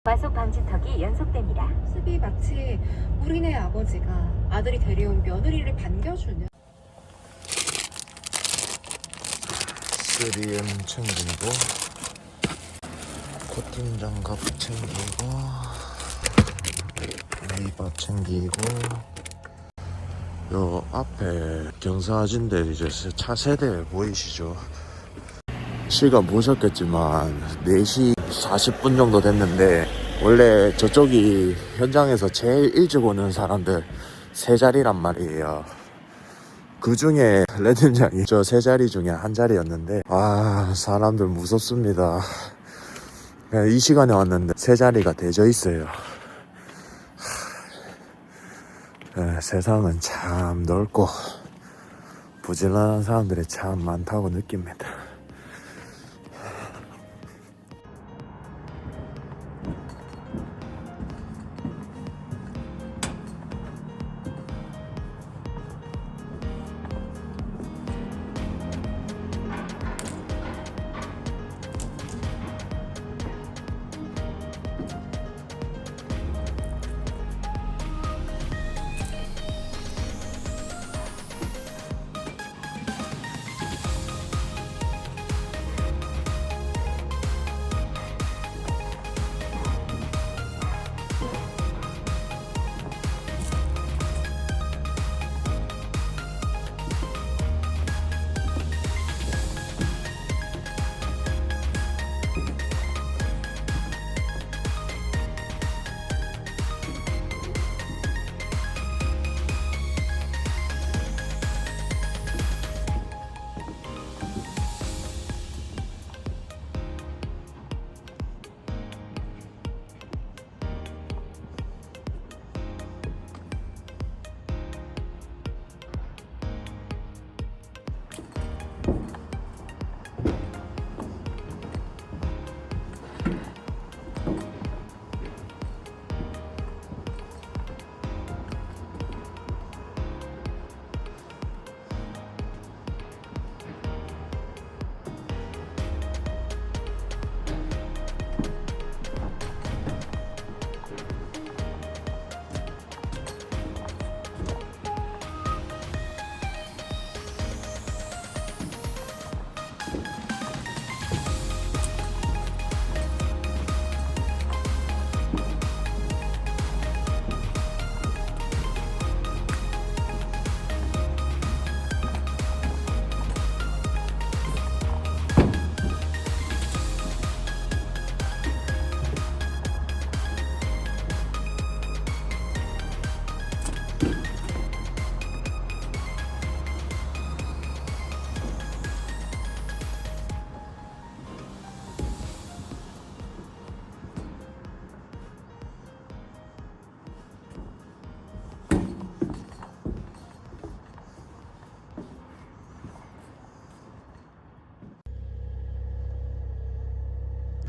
과속 방지턱이 연속됩니다. 습이 마치 우리네 아버지가 아들이 데려온 며느리를 반겨주는 3M 챙기고 코팅 장갑 챙기고 네이버 챙기고 요 앞에 경사진데 이제 차 세대 보이시죠? 시간 보셨겠지만 4시 40분 정도 됐는데 원래 저쪽이 현장에서 제일 일찍 오는 사람들 세 자리란 말이에요. 그 중에 레드장이 저 세 자리 중에 한 자리였는데 사람들 무섭습니다. 이 시간에 왔는데 세 자리가 대져 있어요. 세상은 참 넓고 부지런한 사람들이 참 많다고 느낍니다.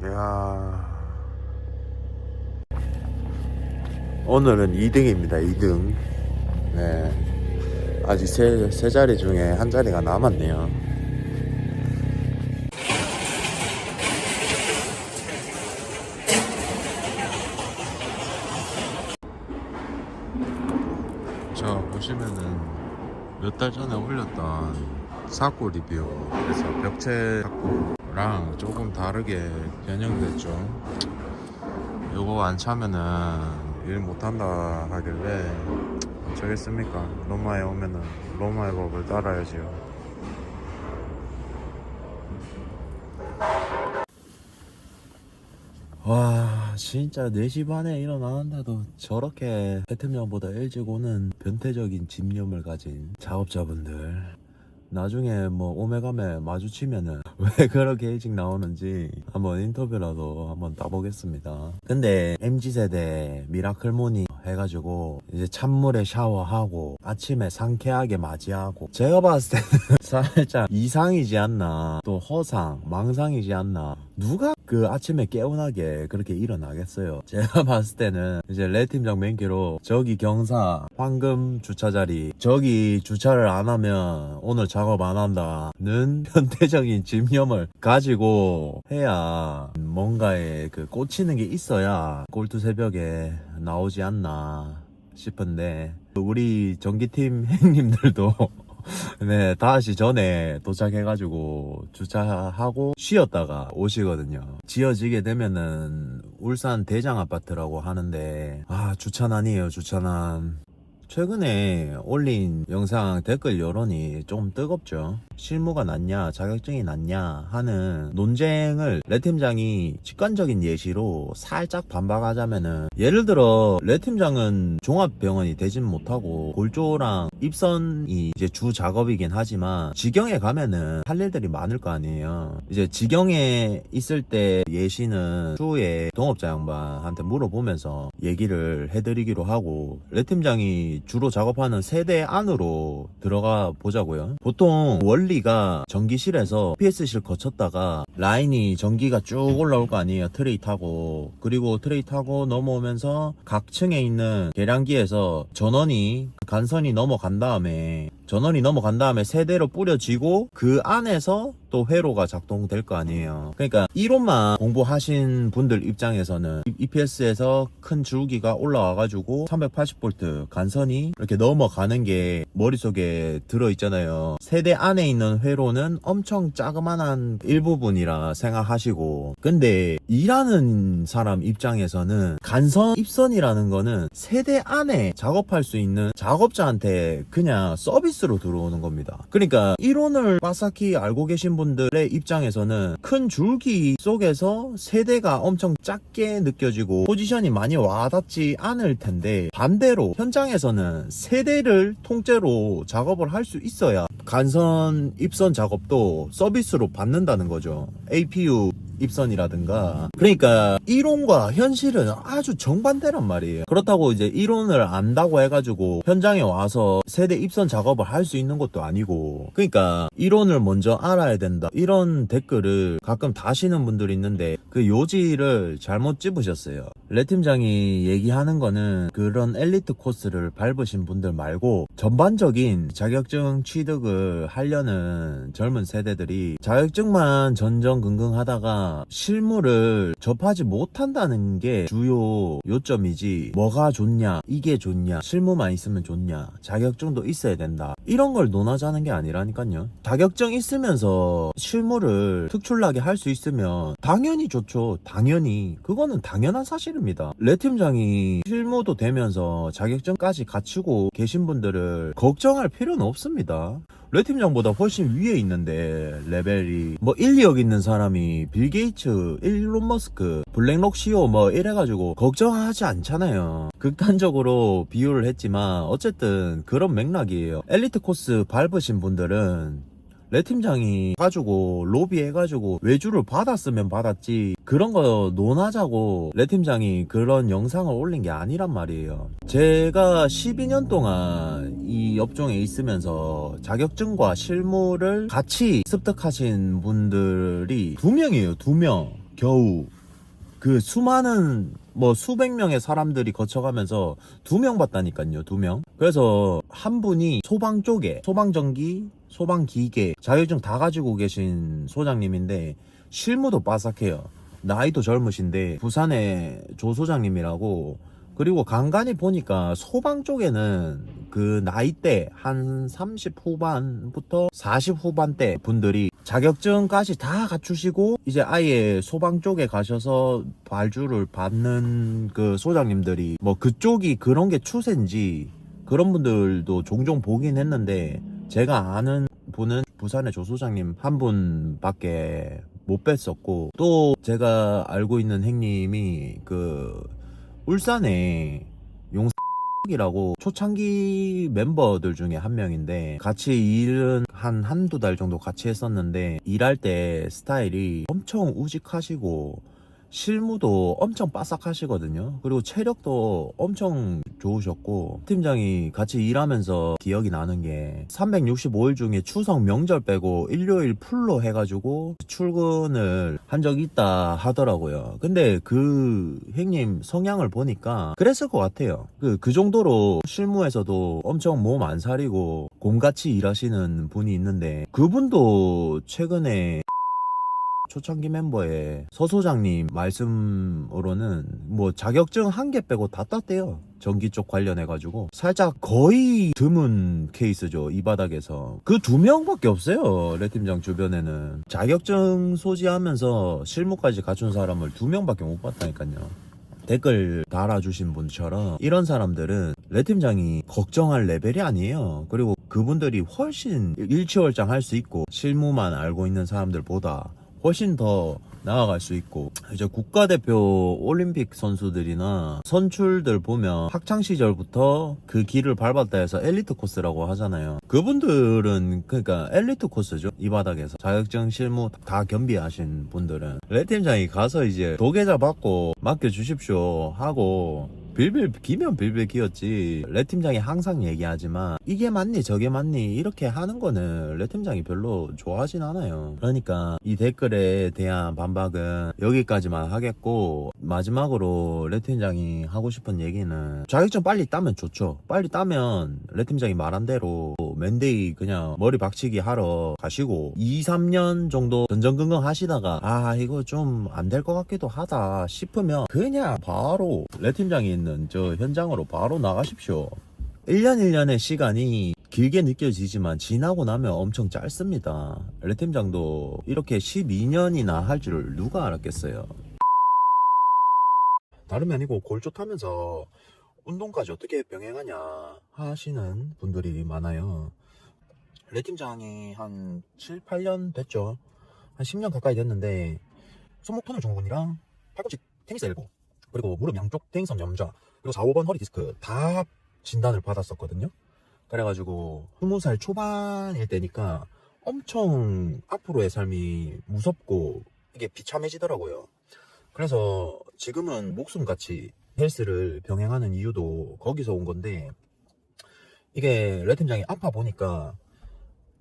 이야, 오늘은 2등입니다. 2등. 네, 아직 세 자리 중에 한 자리가 남았네요. 자, 보시면은 몇 달 전에 올렸던 사고 리뷰, 그래서 벽체 사고랑 조금 다르게 변형됐죠. 요거 안 차면은 일 못한다 하길래 어쩌겠습니까? 로마에 오면은 로마의 법을 따라야지요. 와, 진짜 4시 반에 일어나는데도 저렇게 배트명보다 일찍 오는 변태적인 집념을 가진 작업자분들, 나중에 뭐 오메가메 마주치면은 왜 그렇게 일찍 나오는지 한번 인터뷰라도 한번 따보겠습니다. 근데 MZ세대 미라클모니 해가지고 이제 찬물에 샤워하고 아침에 상쾌하게 맞이하고, 제가 봤을 때는 살짝 이상이지 않나, 또 허상, 망상이지 않나. 누가 그 아침에 개운하게 그렇게 일어나겠어요. 제가 봤을 때는 이제 레 팀장 맨키로 저기 경사 황금 주차자리, 저기 주차를 안 하면 오늘 작업 안 한다는 편대적인 집념을 가지고 해야 뭔가에 그 꽂히는 게 있어야 골투 새벽에 나오지 않나 싶은데, 우리 전기팀 형님들도 네, 5시 전에 도착해가지고 주차하고 쉬었다가 오시거든요. 지어지게 되면은 울산 대장 아파트라고 하는데, 주차난이에요, 주차난. 최근에 올린 영상 댓글 여론이 좀 뜨겁죠. 실무가 낫냐 자격증이 낫냐 하는 논쟁을 레 팀장이 직관적인 예시로 살짝 반박하자면은, 예를 들어 레 팀장은 종합병원이 되진 못하고 골조랑 입선이 이제 주 작업이긴 하지만 직영에 가면은 할 일들이 많을 거 아니에요. 이제 직영에 있을 때 예시는 추후에 동업자 양반한테 물어보면서 얘기를 해드리기로 하고, 레 팀장이 주로 작업하는 세대 안으로 들어가 보자고요. 보통 원리가 전기실에서 PS실 거쳤다가 라인이 전기가 쭉 올라올 거 아니에요. 트레이 타고, 그리고 트레이 타고 넘어오면서 각 층에 있는 계량기에서 간선이 넘어간 다음에 세대로 뿌려지고 그 안에서 또 회로가 작동될 거 아니에요. 그러니까 이론만 공부하신 분들 입장에서는 EPS에서 큰 줄기가 올라와가지고 380V 간선이 이렇게 넘어가는 게 머릿속에 들어있잖아요. 세대 안에 있는 회로는 엄청 자그만한 일부분이라 생각하시고, 근데 일하는 사람 입장에서는 간선 입선이라는 거는 세대 안에 작업할 수 있는 작업자한테 그냥 서비스로 들어오는 겁니다. 그러니까 이론을 빠삭히 알고 계신 분들의 입장에서는 큰 줄기 속에서 세대가 엄청 작게 느껴지고 포지션이 많이 와닿지 않을 텐데, 반대로 현장에서는 세대를 통째로 작업을 할 수 있어야 간선 입선 작업도 서비스로 받는다는 거죠. APU 입선이라든가. 그러니까 이론과 현실은 아주 정반대란 말이에요. 그렇다고 이제 이론을 안다고 해가지고 현장에 와서 세대 입선 작업을 할 수 있는 것도 아니고, 그러니까 이론을 먼저 알아야 된다, 이런 댓글을 가끔 다시는 분들이 있는데 그 요지를 잘못 찝으셨어요. 레 팀장이 얘기하는 거는 그런 엘리트 코스를 밟으신 분들 말고 전반적인 자격증 취득을 하려는 젊은 세대들이 자격증만 전전긍긍 하다가 실무를 접하지 못한다는 게 주요 요점이지, 뭐가 좋냐, 이게 좋냐, 실무만 있으면 좋냐, 자격증도 있어야 된다, 이런 걸 논하자는 게 아니라니까요. 자격증 있으면서 실무를 특출나게 할 수 있으면 당연히 좋죠. 당연히. 그거는 당연한 사실입니다. 레 팀장이 실무도 되면서 자격증까지 갖추고 계신 분들을 걱정할 필요는 없습니다. 레 팀장보다 훨씬 위에 있는데 레벨이 뭐 1, 2억 있는 사람이 빌 게이츠, 일론 머스크, 블랙록 CEO 뭐 이래가지고 걱정하지 않잖아요. 극단적으로 비유를 했지만 어쨌든 그런 맥락이에요. 엘리트 코스 밟으신 분들은 레 팀장이 가지고 로비해가지고 외주를 받았으면 받았지, 그런 거 논하자고 레 팀장이 그런 영상을 올린 게 아니란 말이에요. 제가 12년 동안 이 업종에 있으면서 자격증과 실무를 같이 습득하신 분들이 2명이에요. 2명 겨우. 그 수많은 수백 명의 사람들이 거쳐가면서 2명 봤다니까요. 2명. 그래서 한 분이 소방 쪽에 소방전기, 소방기계 자격증 다 가지고 계신 소장님인데 실무도 빠삭해요. 나이도 젊으신데 부산의 조 소장님이라고. 그리고 간간히 보니까 소방 쪽에는 그 나이대 한 30 후반부터 40 후반대 분들이 자격증까지 다 갖추시고 이제 아예 소방 쪽에 가셔서 발주를 받는 그 소장님들이 그쪽이 그런 게 추세인지 그런 분들도 종종 보긴 했는데, 제가 아는 분은 부산의 조 소장님 한 분밖에 못 뵀었고, 또 제가 알고 있는 형님이 그 울산에 용이라고 초창기 멤버들 중에 한 명인데, 같이 일은 한두 달 정도 같이 했었는데 일할 때 스타일이 엄청 우직하시고 실무도 엄청 빠삭하시거든요. 그리고 체력도 엄청 좋으셨고, 팀장이 같이 일하면서 기억이 나는 게 365일 중에 추석 명절 빼고 일요일 풀로 해가지고 출근을 한 적이 있다 하더라고요. 근데 그 형님 성향을 보니까 그랬을 것 같아요. 그 정도로 실무에서도 엄청 몸 안 사리고 곰같이 일하시는 분이 있는데, 그분도 최근에 초창기 멤버의 서 소장님 말씀으로는 뭐 자격증 한 개 빼고 다 땄대요. 전기 쪽 관련해가지고 살짝 거의 드문 케이스죠, 이 바닥에서. 그 2명밖에 없어요, 레 팀장 주변에는. 자격증 소지하면서 실무까지 갖춘 사람을 2명밖에 못 봤다니까요. 댓글 달아주신 분처럼 이런 사람들은 레 팀장이 걱정할 레벨이 아니에요. 그리고 그분들이 훨씬 일치월장 할 수 있고, 실무만 알고 있는 사람들보다 훨씬 더 나아갈 수 있고, 이제 국가대표 올림픽 선수들이나 선출들 보면 학창시절부터 그 길을 밟았다 해서 엘리트 코스라고 하잖아요. 그분들은 그러니까 엘리트 코스죠, 이 바닥에서. 자격증 실무 다 겸비하신 분들은 레 팀장이 가서 이제 도계자 받고 맡겨주십시오 하고 빌빌 기면 빌빌 기었지. 레 팀장이 항상 얘기하지만 이게 맞니 저게 맞니 이렇게 하는 거는 레 팀장이 별로 좋아하진 않아요. 그러니까 이 댓글에 대한 반박은 여기까지만 하겠고, 마지막으로 레 팀장이 하고 싶은 얘기는, 자격증 빨리 따면 좋죠. 빨리 따면 레 팀장이 말한 대로 맨데이 그냥 머리 박치기 하러 가시고 2, 3년 정도 전전긍긍 하시다가 아 이거 좀 안 될 것 같기도 하다 싶으면 그냥 바로 레 팀장이 있는 저 현장으로 바로 나가십시오. 1년 1년의 시간이 길게 느껴지지만 지나고 나면 엄청 짧습니다. 레 팀장도 이렇게 12년이나 할 줄 누가 알았겠어요. 다름이 아니고 골조 타면서 운동까지 어떻게 병행하냐 하시는 분들이 많아요. 레 팀장이 한 7, 8년 됐죠. 한 10년 가까이 됐는데 손목 터널 증후군이랑 팔꿈치 테니스 엘보, 그리고 무릎 양쪽 대인선 염좌, 그리고 4, 5번 허리 디스크 다 진단을 받았었거든요. 그래가지고 20살 초반일 때니까 엄청 앞으로의 삶이 무섭고 이게 비참해지더라고요. 그래서 지금은 목숨같이 헬스를 병행하는 이유도 거기서 온 건데, 이게 레 팀장이 아파 보니까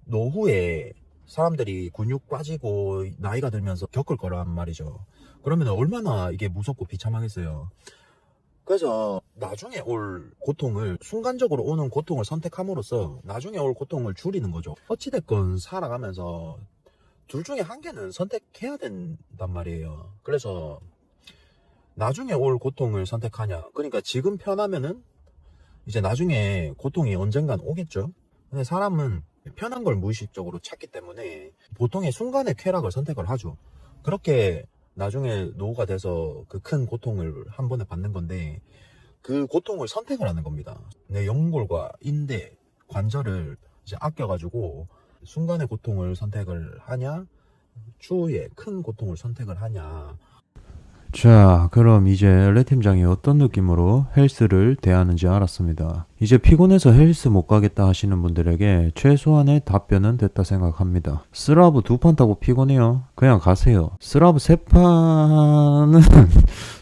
노후에 사람들이 근육 빠지고 나이가 들면서 겪을 거란 말이죠. 그러면 얼마나 이게 무섭고 비참하겠어요. 그래서 나중에 올 고통을, 순간적으로 오는 고통을 선택함으로써 나중에 올 고통을 줄이는 거죠. 어찌됐건 살아가면서 둘 중에 한 개는 선택해야 된단 말이에요. 그래서 나중에 올 고통을 선택하냐, 그러니까 지금 편하면은 이제 나중에 고통이 언젠간 오겠죠. 근데 사람은 편한 걸 무의식적으로 찾기 때문에 보통의 순간의 쾌락을 선택을 하죠. 그렇게 나중에 노후가 돼서 그 큰 고통을 한 번에 받는 건데, 그 고통을 선택을 하는 겁니다. 내 연골과 인대, 관절을 이제 아껴가지고 순간의 고통을 선택을 하냐, 추후에 큰 고통을 선택을 하냐. 자, 그럼 이제 레 팀장이 어떤 느낌으로 헬스를 대하는지 알았습니다. 이제 피곤해서 헬스 못 가겠다 하시는 분들에게 최소한의 답변은 됐다 생각합니다. 스라브 2판 타고 피곤해요? 그냥 가세요. 스라브 3판은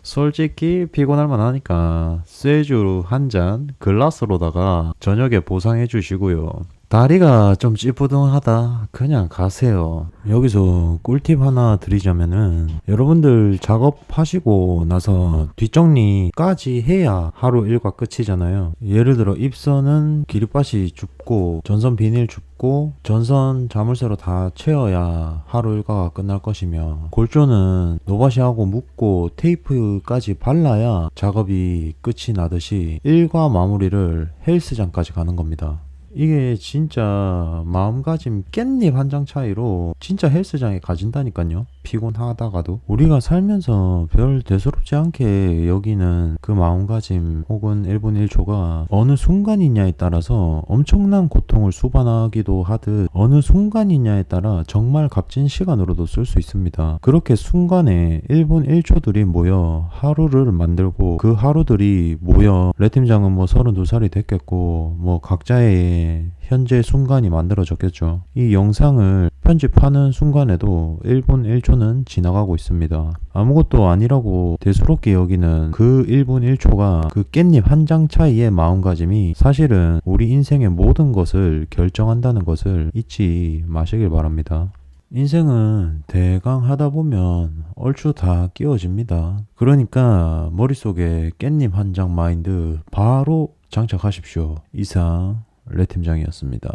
솔직히 피곤할 만하니까 쇠주 한 잔 글라스로다가 저녁에 보상해 주시고요. 다리가 좀 찌뿌둥하다 그냥 가세요. 여기서 꿀팁 하나 드리자면은, 여러분들 작업하시고 나서 뒷정리까지 해야 하루 일과 끝이잖아요. 예를 들어 입선은 기립바시 줍고 전선 비닐 줍고 전선 자물쇠로 다 채워야 하루 일과가 끝날 것이며, 골조는 노바시하고 묶고 테이프까지 발라야 작업이 끝이 나듯이 일과 마무리를 헬스장까지 가는 겁니다. 이게 진짜 마음가짐 깻잎 한 장 차이로 진짜 헬스장에 가진다니까요. 피곤하다가도. 우리가 살면서 별 대수롭지 않게 여기는 그 마음가짐 혹은 1분 1초가 어느 순간이냐에 따라서 엄청난 고통을 수반하기도 하듯, 어느 순간이냐에 따라 정말 값진 시간으로도 쓸 수 있습니다. 그렇게 순간에 1분 1초들이 모여 하루를 만들고, 그 하루들이 모여 레 팀장은 뭐 32살이 됐겠고 뭐 각자의 현재 순간이 만들어졌겠죠. 이 영상을 편집하는 순간에도 1분 1초 1초는 지나가고 있습니다. 아무것도 아니라고 대수롭게 여기는 그 1분 1초가 그 깻잎 한 장 차이의 마음가짐이 사실은 우리 인생의 모든 것을 결정한다는 것을 잊지 마시길 바랍니다. 인생은 대강 하다 보면 얼추 다 끼워집니다. 그러니까 머릿속에 깻잎 한 장 마인드 바로 장착하십시오. 이상 레 팀장이었습니다.